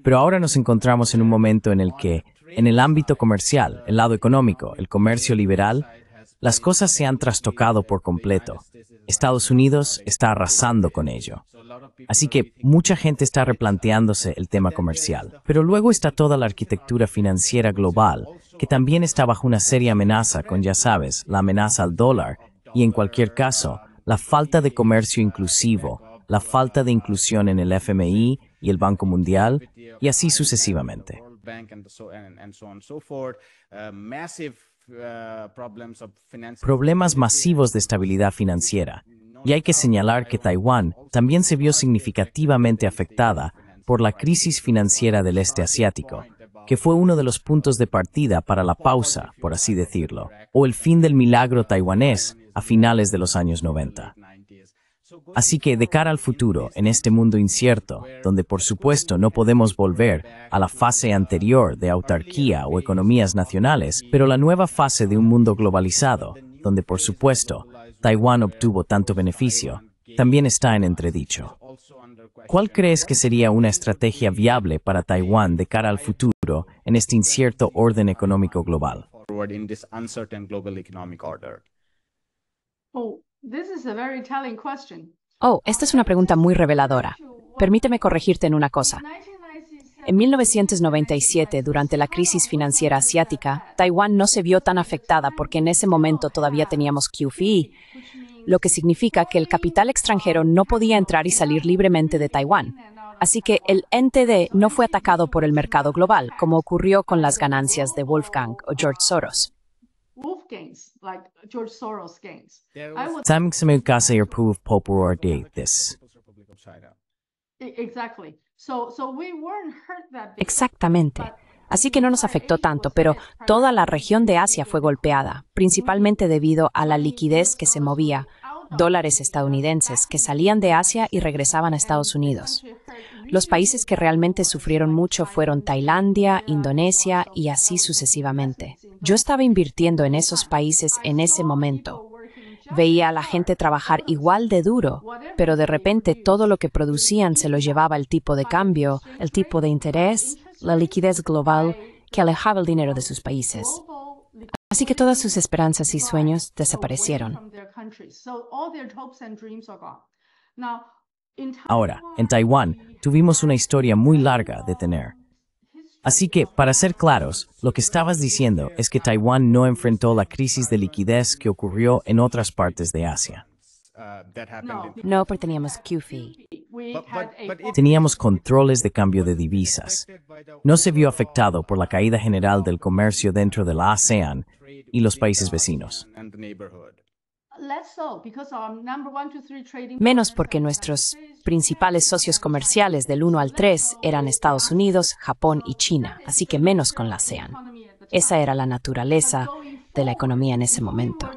Pero ahora nos encontramos en un momento en el que, en el ámbito comercial, el lado económico, el comercio liberal, las cosas se han trastocado por completo. Estados Unidos está arrasando con ello. Así que mucha gente está replanteándose el tema comercial. Pero luego está toda la arquitectura financiera global, que también está bajo una seria amenaza con, ya sabes, la amenaza al dólar y, en cualquier caso, la falta de comercio inclusivo, la falta de inclusión en el FMI y el Banco Mundial, y así sucesivamente. Problemas masivos de estabilidad financiera. Y hay que señalar que Taiwán también se vio significativamente afectada por la crisis financiera del este asiático, que fue uno de los puntos de partida para la pausa, por así decirlo, o el fin del milagro taiwanés a finales de los años 90. Así que, de cara al futuro, en este mundo incierto, donde por supuesto no podemos volver a la fase anterior de autarquía o economías nacionales, pero la nueva fase de un mundo globalizado, donde por supuesto Taiwán obtuvo tanto beneficio, también está en entredicho. ¿Cuál crees que sería una estrategia viable para Taiwán de cara al futuro en este incierto orden económico global? Esta es una pregunta muy reveladora. Permíteme corregirte en una cosa. En 1997, durante la crisis financiera asiática, Taiwán no se vio tan afectada porque en ese momento todavía teníamos QFII, lo que significa que el capital extranjero no podía entrar y salir libremente de Taiwán. Así que el NTD no fue atacado por el mercado global, como ocurrió con las ganancias de Wolfgang o George Soros. Exactamente. Así que no nos afectó tanto, pero toda la región de Asia fue golpeada, principalmente debido a la liquidez que se movía, dólares estadounidenses que salían de Asia y regresaban a Estados Unidos. Los países que realmente sufrieron mucho fueron Tailandia, Indonesia y así sucesivamente. Yo estaba invirtiendo en esos países en ese momento. Veía a la gente trabajar igual de duro, pero de repente todo lo que producían se lo llevaba el tipo de cambio, el tipo de interés, la liquidez global que alejaba el dinero de sus países. Así que todas sus esperanzas y sueños desaparecieron. Ahora, en Taiwán, tuvimos una historia muy larga de tener. Así que, para ser claros, lo que estabas diciendo es que Taiwán no enfrentó la crisis de liquidez que ocurrió en otras partes de Asia. No, porque teníamos QFII. Teníamos controles de cambio de divisas. No se vio afectado por la caída general del comercio dentro de la ASEAN y los países vecinos. Menos porque nuestros principales socios comerciales del 1 al 3 eran Estados Unidos, Japón y China, así que menos con la ASEAN. Esa era la naturaleza de la economía en ese momento.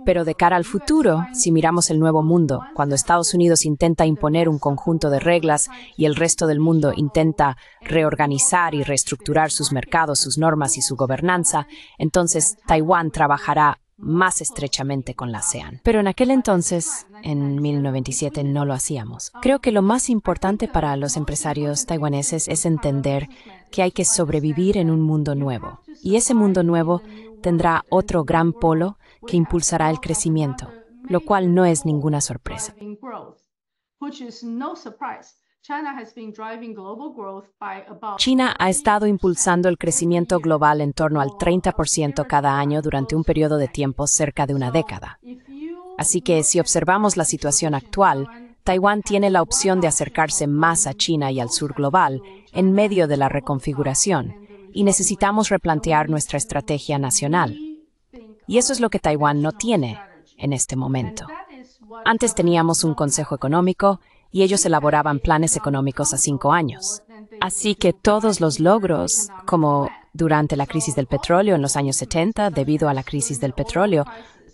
Pero de cara al futuro, si miramos el nuevo mundo, cuando Estados Unidos intenta imponer un conjunto de reglas y el resto del mundo intenta reorganizar y reestructurar sus mercados, sus normas y su gobernanza, entonces Taiwán trabajará más estrechamente con la ASEAN. Pero en aquel entonces, en 1997, no lo hacíamos. Creo que lo más importante para los empresarios taiwaneses es entender que hay que sobrevivir en un mundo nuevo. Y ese mundo nuevo tendrá otro gran polo que impulsará el crecimiento, lo cual no es ninguna sorpresa. China ha estado impulsando el crecimiento global en torno al 30% cada año durante un periodo de tiempo cerca de una década. Así que si observamos la situación actual, Taiwán tiene la opción de acercarse más a China y al sur global en medio de la reconfiguración, y necesitamos replantear nuestra estrategia nacional. Y eso es lo que Taiwán no tiene en este momento. Antes teníamos un Consejo Económico y ellos elaboraban planes económicos a 5 años. Así que todos los logros, como durante la crisis del petróleo en los años 70, debido a la crisis del petróleo,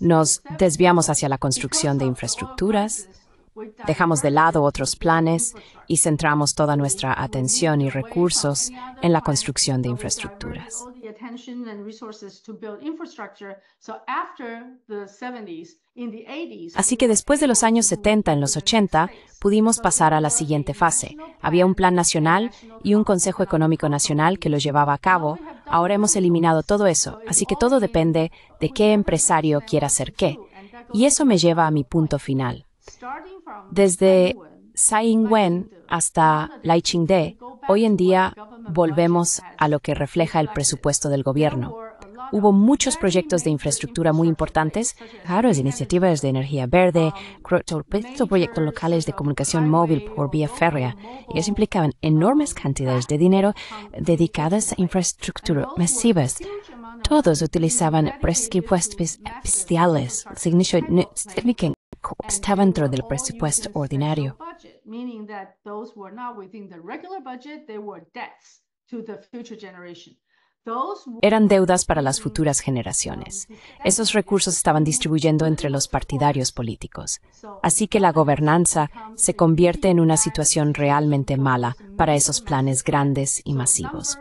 nos desviamos hacia la construcción de infraestructuras, dejamos de lado otros planes y centramos toda nuestra atención y recursos en la construcción de infraestructuras. Así que después de los años 70, en los 80, pudimos pasar a la siguiente fase. Había un plan nacional y un Consejo Económico Nacional que lo llevaba a cabo. Ahora hemos eliminado todo eso, así que todo depende de qué empresario quiera hacer qué. Y eso me lleva a mi punto final. Desde Tsai Ing-wen hasta Lai Ching-te, hoy en día volvemos a lo que refleja el presupuesto del gobierno. Hubo muchos proyectos de infraestructura muy importantes, claro, iniciativas de energía verde, proyectos locales de comunicación móvil por vía férrea. Ellos implicaban enormes cantidades de dinero dedicadas a infraestructura masivas. Todos utilizaban presupuestos especiales, significan estaba dentro del presupuesto ordinario. Eran deudas para las futuras generaciones. Esos recursos estaban distribuyendo entre los partidarios políticos. Así que la gobernanza se convierte en una situación realmente mala para esos planes grandes y masivos.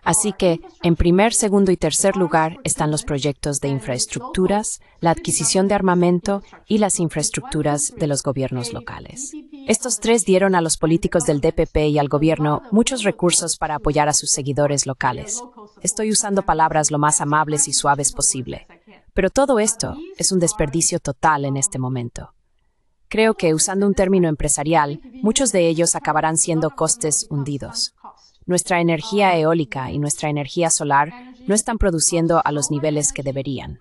Así que, en primer, segundo y tercer lugar están los proyectos de infraestructuras, la adquisición de armamento y las infraestructuras de los gobiernos locales. Estos tres dieron a los políticos del DPP y al gobierno muchos recursos para apoyar a sus seguidores locales. Estoy usando palabras lo más amables y suaves posible, pero todo esto es un desperdicio total en este momento. Creo que, usando un término empresarial, muchos de ellos acabarán siendo costes hundidos. Nuestra energía eólica y nuestra energía solar no están produciendo a los niveles que deberían.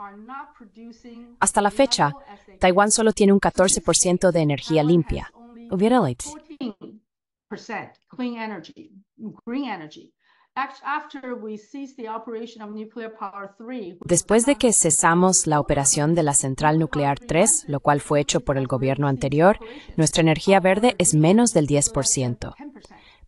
Hasta la fecha, Taiwán solo tiene un 14% de energía limpia. Después de que cesamos la operación de la central nuclear 3, lo cual fue hecho por el gobierno anterior, nuestra energía verde es menos del 10%.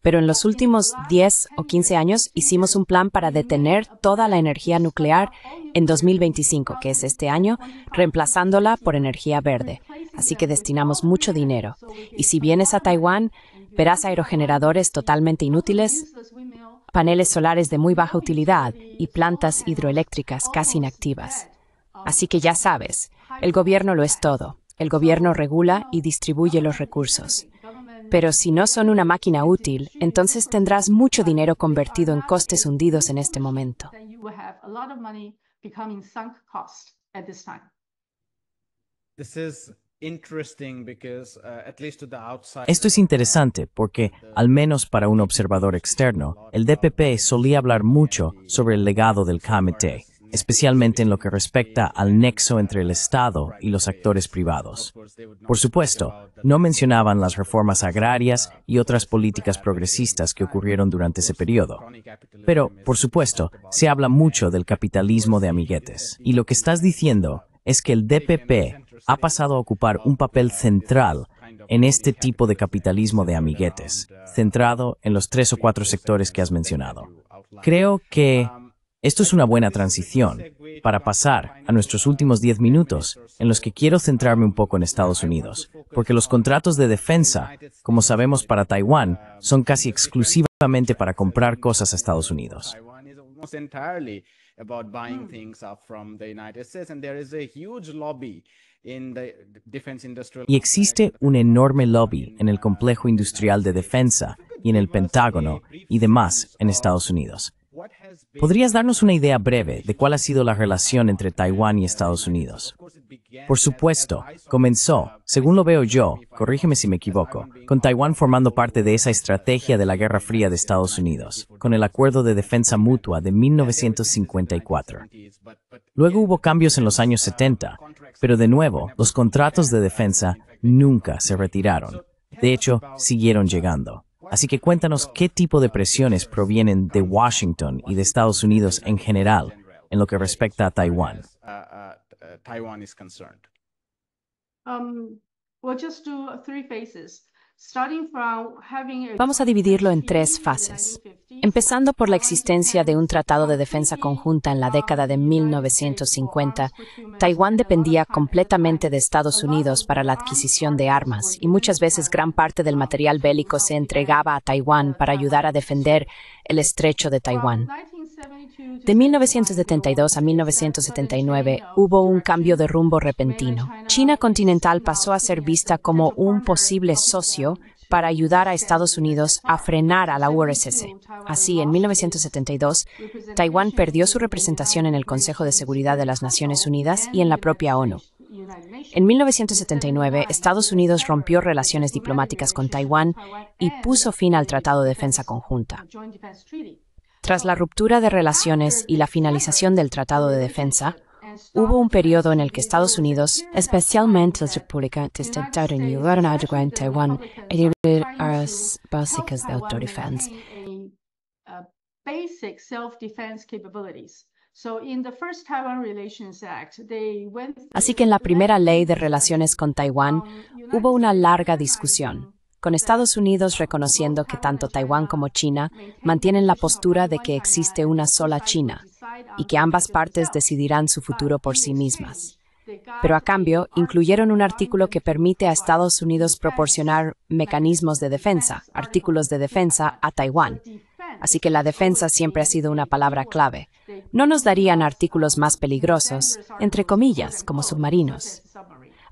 Pero en los últimos 10 o 15 años hicimos un plan para detener toda la energía nuclear en 2025, que es este año, reemplazándola por energía verde. Así que destinamos mucho dinero. Y si vienes a Taiwán, verás aerogeneradores totalmente inútiles, paneles solares de muy baja utilidad y plantas hidroeléctricas casi inactivas. Así que ya sabes, el gobierno lo es todo. El gobierno regula y distribuye los recursos. Pero si no son una máquina útil, entonces tendrás mucho dinero convertido en costes hundidos en este momento. Esto es interesante porque, al menos para un observador externo, el DPP solía hablar mucho sobre el legado del KMT, especialmente en lo que respecta al nexo entre el Estado y los actores privados. Por supuesto, no mencionaban las reformas agrarias y otras políticas progresistas que ocurrieron durante ese periodo. Pero, por supuesto, se habla mucho del capitalismo de amiguetes. Y lo que estás diciendo es que el DPP ha pasado a ocupar un papel central en este tipo de capitalismo de amiguetes, centrado en los 3 o 4 sectores que has mencionado. Creo que esto es una buena transición para pasar a nuestros últimos 10 minutos, en los que quiero centrarme un poco en Estados Unidos, porque los contratos de defensa, como sabemos para Taiwán, son casi exclusivamente para comprar cosas a Estados Unidos. Y existe un enorme lobby en el complejo industrial de defensa y en el Pentágono y demás en Estados Unidos. ¿Podrías darnos una idea breve de cuál ha sido la relación entre Taiwán y Estados Unidos? Por supuesto, comenzó, según lo veo yo, corrígeme si me equivoco, con Taiwán formando parte de esa estrategia de la Guerra Fría de Estados Unidos, con el Acuerdo de Defensa Mutua de 1954. Luego hubo cambios en los años 70, pero de nuevo, los contratos de defensa nunca se retiraron. De hecho, siguieron llegando. Así que cuéntanos qué tipo de presiones provienen de Washington y de Estados Unidos en general en lo que respecta a Taiwán. Vamos a dividirlo en 3 fases. Empezando por la existencia de un tratado de defensa conjunta en la década de 1950, Taiwán dependía completamente de Estados Unidos para la adquisición de armas y muchas veces gran parte del material bélico se entregaba a Taiwán para ayudar a defender el estrecho de Taiwán. De 1972 a 1979 hubo un cambio de rumbo repentino. China continental pasó a ser vista como un posible socio para ayudar a Estados Unidos a frenar a la URSS. Así, en 1972, Taiwán perdió su representación en el Consejo de Seguridad de las Naciones Unidas y en la propia ONU. En 1979, Estados Unidos rompió relaciones diplomáticas con Taiwán y puso fin al Tratado de Defensa Conjunta. Tras la ruptura de relaciones y la finalización del Tratado de Defensa, hubo un periodo en el que Estados Unidos, especialmente las repúblicas de Taiwán, áreas básicas de autodefensa. Así que en la primera ley de relaciones con Taiwán hubo una larga discusión, con Estados Unidos reconociendo que tanto Taiwán como China mantienen la postura de que existe una sola China y que ambas partes decidirán su futuro por sí mismas. Pero a cambio, incluyeron un artículo que permite a Estados Unidos proporcionar mecanismos de defensa, artículos de defensa a Taiwán. Así que la defensa siempre ha sido una palabra clave. No nos darían artículos más peligrosos, entre comillas, como submarinos.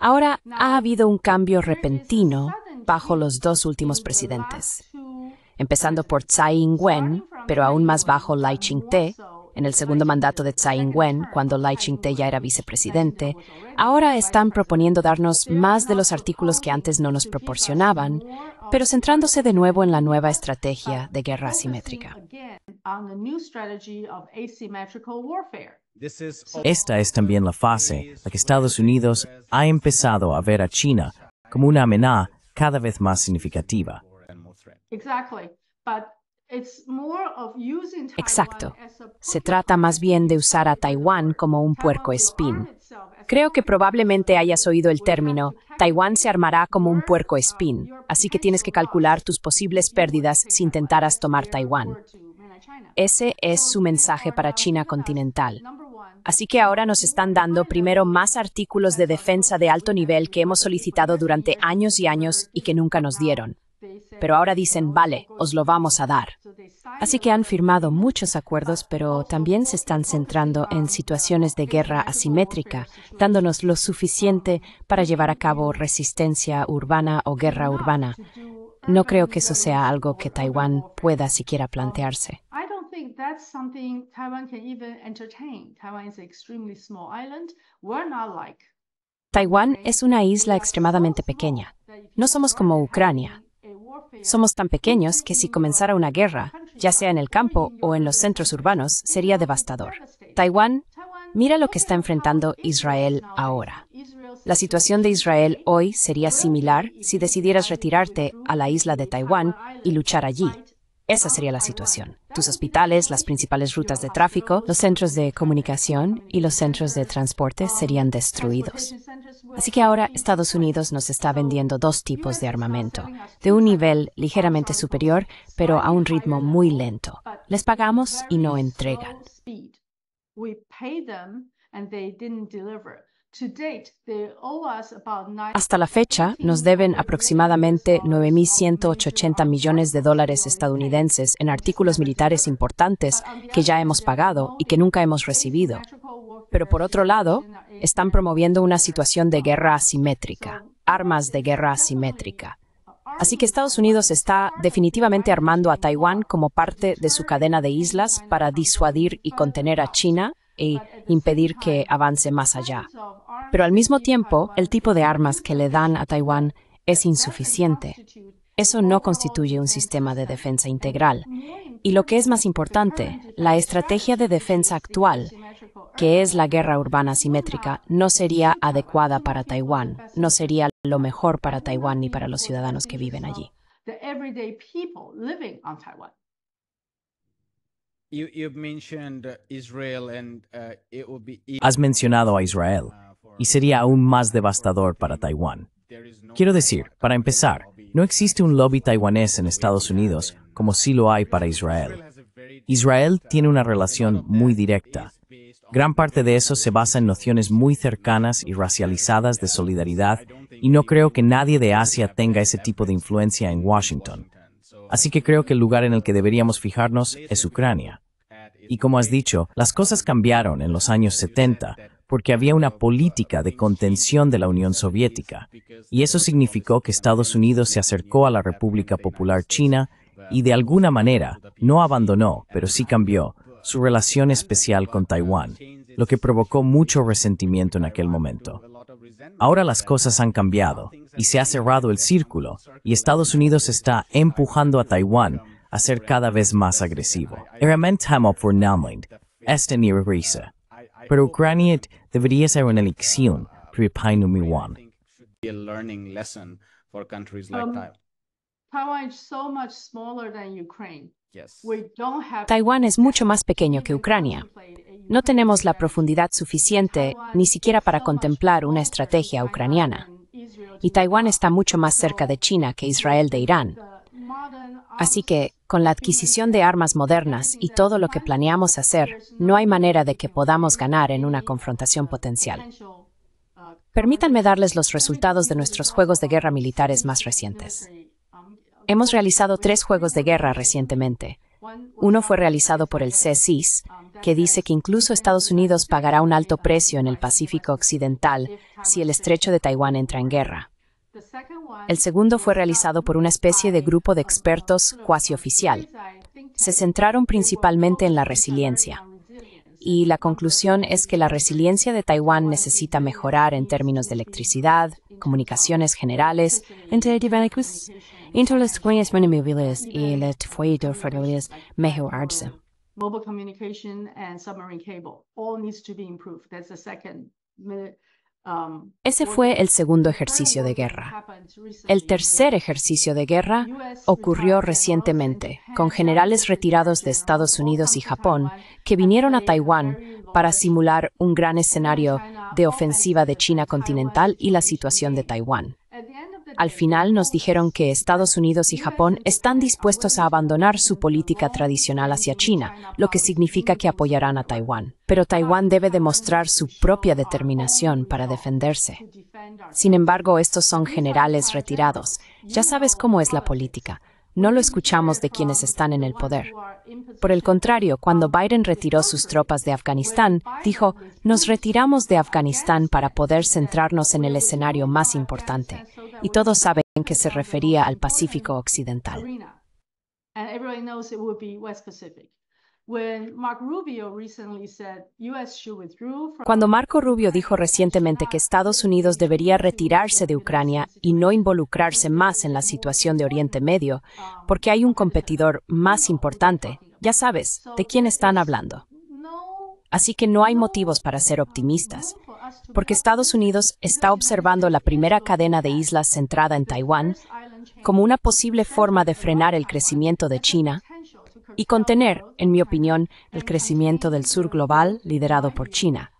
Ahora ha habido un cambio repentino bajo los 2 últimos presidentes, empezando por Tsai Ing-wen, pero aún más bajo Lai Ching-te, en el segundo mandato de Tsai Ing-wen, cuando Lai Ching-te ya era vicepresidente. Ahora están proponiendo darnos más de los artículos que antes no nos proporcionaban, pero centrándose de nuevo en la nueva estrategia de guerra asimétrica. Esta es también la fase en la que Estados Unidos ha empezado a ver a China como una amenaza cada vez más significativa. Exacto. Se trata más bien de usar a Taiwán como un puercoespín. Creo que probablemente hayas oído el término, Taiwán se armará como un puercoespín, así que tienes que calcular tus posibles pérdidas si intentaras tomar Taiwán. Ese es su mensaje para China continental. Así que ahora nos están dando primero más artículos de defensa de alto nivel que hemos solicitado durante años y años y que nunca nos dieron. Pero ahora dicen, vale, os lo vamos a dar. Así que han firmado muchos acuerdos, pero también se están centrando en situaciones de guerra asimétrica, dándonos lo suficiente para llevar a cabo resistencia urbana o guerra urbana. No creo que eso sea algo que Taiwán pueda siquiera plantearse. That's something Taiwan can even entertain. Taiwan is an extremely small island. We're not like Taiwán es una isla extremadamente pequeña. No somos como Ucrania. Somos tan pequeños que si comenzara una guerra, ya sea en el campo o en los centros urbanos, sería devastador. Taiwán, mira lo que está enfrentando Israel ahora. La situación de Israel hoy sería similar si decidieras retirarte a la isla de Taiwán y luchar allí. Esa sería la situación. Tus hospitales, las principales rutas de tráfico, los centros de comunicación y los centros de transporte serían destruidos. Así que ahora Estados Unidos nos está vendiendo dos tipos de armamento, de un nivel ligeramente superior, pero a un ritmo muy lento. Les pagamos y no entregan. Hasta la fecha, nos deben aproximadamente 9.180 millones de dólares estadounidenses en artículos militares importantes que ya hemos pagado y que nunca hemos recibido. Pero por otro lado, están promoviendo una situación de guerra asimétrica, armas de guerra asimétrica. Así que Estados Unidos está definitivamente armando a Taiwán como parte de su cadena de islas para disuadir y contener a China e impedir que avance más allá. Pero al mismo tiempo, el tipo de armas que le dan a Taiwán es insuficiente. Eso no constituye un sistema de defensa integral. Y lo que es más importante, la estrategia de defensa actual, que es la guerra urbana asimétrica, no sería adecuada para Taiwán, no sería lo mejor para Taiwán ni para los ciudadanos que viven allí. Has mencionado a Israel, y sería aún más devastador para Taiwán. Quiero decir, para empezar, no existe un lobby taiwanés en Estados Unidos como sí lo hay para Israel. Israel tiene una relación muy directa. Gran parte de eso se basa en nociones muy cercanas y racializadas de solidaridad, y no creo que nadie de Asia tenga ese tipo de influencia en Washington. Así que creo que el lugar en el que deberíamos fijarnos es Ucrania. Y como has dicho, las cosas cambiaron en los años 70 porque había una política de contención de la Unión Soviética, y eso significó que Estados Unidos se acercó a la República Popular China y de alguna manera no abandonó, pero sí cambió, su relación especial con Taiwán, lo que provocó mucho resentimiento en aquel momento. Ahora las cosas han cambiado y se ha cerrado el círculo, y Estados Unidos está empujando a Taiwán a ser cada vez más agresivo. Pero Ucrania debería ser una lección para Taiwán. Taiwán es mucho más pequeño que Ucrania. No tenemos la profundidad suficiente ni siquiera para contemplar una estrategia ucraniana. Y Taiwán está mucho más cerca de China que Israel de Irán. Así que, con la adquisición de armas modernas y todo lo que planeamos hacer, no hay manera de que podamos ganar en una confrontación potencial. Permítanme darles los resultados de nuestros juegos de guerra militares más recientes. Hemos realizado 3 juegos de guerra recientemente. Uno fue realizado por el CSIS, que dice que incluso Estados Unidos pagará un alto precio en el Pacífico Occidental si el estrecho de Taiwán entra en guerra. El segundo fue realizado por una especie de grupo de expertos cuasi oficial. Se centraron principalmente en la resiliencia. Y la conclusión es que la resiliencia de Taiwán necesita mejorar en términos de electricidad, comunicaciones generales, entre las cuales móviles y la ferroviarias mejorarse. Mobile communication and submarine cable all needs to be improved. That's the second. Ese fue el segundo ejercicio de guerra. El tercer ejercicio de guerra ocurrió recientemente, con generales retirados de Estados Unidos y Japón que vinieron a Taiwán para simular un gran escenario de ofensiva de China continental y la situación de Taiwán. Al final nos dijeron que Estados Unidos y Japón están dispuestos a abandonar su política tradicional hacia China, lo que significa que apoyarán a Taiwán. Pero Taiwán debe demostrar su propia determinación para defenderse. Sin embargo, estos son generales retirados. Ya sabes cómo es la política. No lo escuchamos de quienes están en el poder. Por el contrario, cuando Biden retiró sus tropas de Afganistán, dijo, nos retiramos de Afganistán para poder centrarnos en el escenario más importante. Y todos saben que se refería al Pacífico Occidental. Cuando Marco Rubio dijo recientemente que Estados Unidos debería retirarse de Ucrania y no involucrarse más en la situación de Oriente Medio, porque hay un competidor más importante, ya sabes, ¿de quién están hablando? Así que no hay motivos para ser optimistas, porque Estados Unidos está observando la primera cadena de islas centrada en Taiwán como una posible forma de frenar el crecimiento de China y contener, en mi opinión, el crecimiento del sur global liderado por China.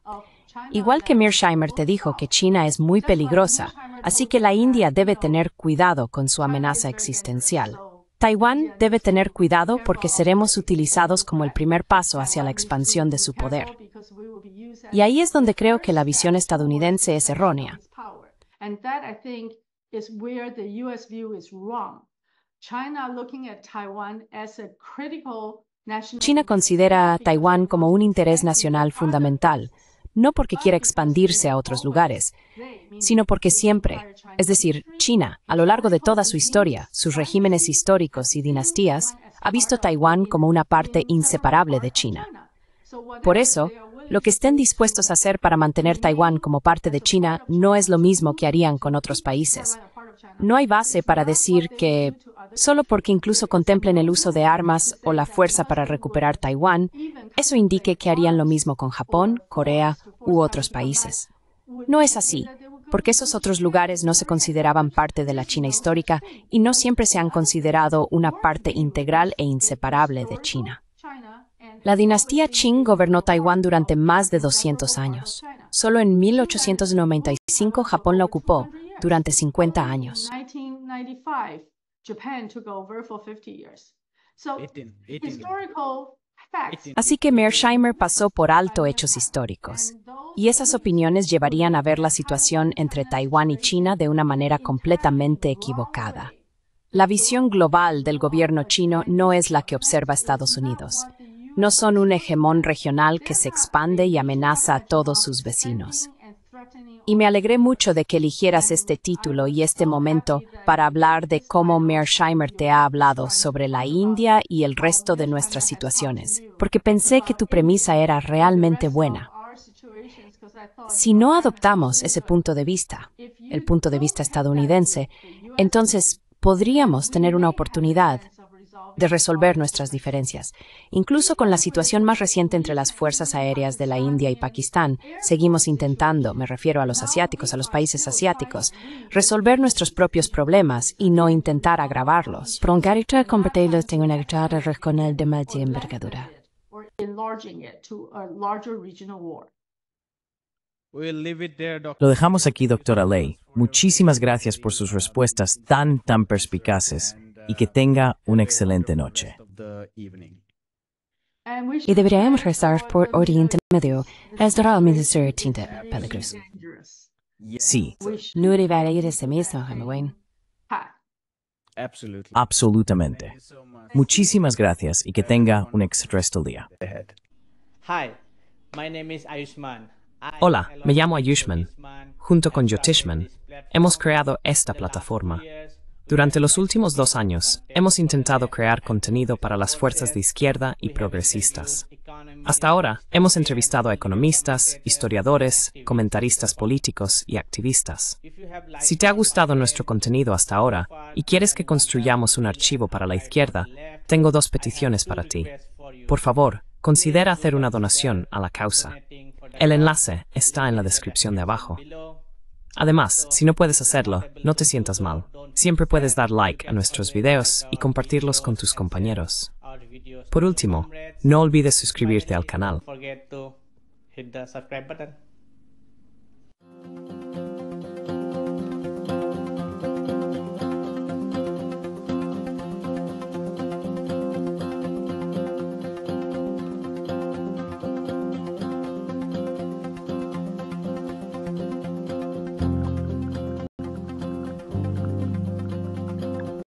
Igual que Mearsheimer te dijo que China es muy peligrosa, así que la India debe tener cuidado con su amenaza existencial. Taiwán debe tener cuidado porque seremos utilizados como el primer paso hacia la expansión de su poder. Y ahí es donde creo que la visión estadounidense es errónea. China considera a Taiwán como un interés nacional fundamental, no porque quiera expandirse a otros lugares, sino porque siempre, es decir, China, a lo largo de toda su historia, sus regímenes históricos y dinastías, ha visto Taiwán como una parte inseparable de China. Por eso, lo que estén dispuestos a hacer para mantener Taiwán como parte de China no es lo mismo que harían con otros países. No hay base para decir que, solo porque incluso contemplen el uso de armas o la fuerza para recuperar Taiwán, eso indique que harían lo mismo con Japón, Corea u otros países. No es así, porque esos otros lugares no se consideraban parte de la China histórica y no siempre se han considerado una parte integral e inseparable de China. La dinastía Qing gobernó Taiwán durante más de 200 años. Solo en 1895 Japón la ocupó, durante 50 años. Así que Mearsheimer pasó por alto hechos históricos, y esas opiniones llevarían a ver la situación entre Taiwán y China de una manera completamente equivocada. La visión global del gobierno chino no es la que observa Estados Unidos. No son un hegemón regional que se expande y amenaza a todos sus vecinos. Y me alegré mucho de que eligieras este título y este momento para hablar de cómo Mearsheimer te ha hablado sobre la India y el resto de nuestras situaciones, porque pensé que tu premisa era realmente buena. Si no adoptamos ese punto de vista, el punto de vista estadounidense, entonces podríamos tener una oportunidad de resolver nuestras diferencias. Incluso con la situación más reciente entre las fuerzas aéreas de la India y Pakistán, seguimos intentando, me refiero a los asiáticos, a los países asiáticos, resolver nuestros propios problemas y no intentar agravarlos. Prongarita combatirlos en una guerra regional de mayor envergadura. Lo dejamos aquí, doctora Lei. Muchísimas gracias por sus respuestas tan perspicaces y que tenga una excelente noche. Y deberíamos rezar por Oriente Medio, es realmente peligroso. Sí, No debería ir ese mismo, Hemingway. absolutamente. Muchísimas gracias y que tenga un excelente día. Hi, my name is Ayushman. Hola, me llamo Ayushman. Junto con Jyotishman, hemos creado esta plataforma. Durante los últimos 2 años, hemos intentado crear contenido para las fuerzas de izquierda y progresistas. Hasta ahora, hemos entrevistado a economistas, historiadores, comentaristas políticos y activistas. Si te ha gustado nuestro contenido hasta ahora y quieres que construyamos un archivo para la izquierda, tengo 2 peticiones para ti. Por favor, considera hacer una donación a la causa. El enlace está en la descripción de abajo. Además, si no puedes hacerlo, no te sientas mal. Siempre puedes dar like a nuestros videos y compartirlos con tus compañeros. Por último, no olvides suscribirte al canal. Don't forget to hit the subscribe button.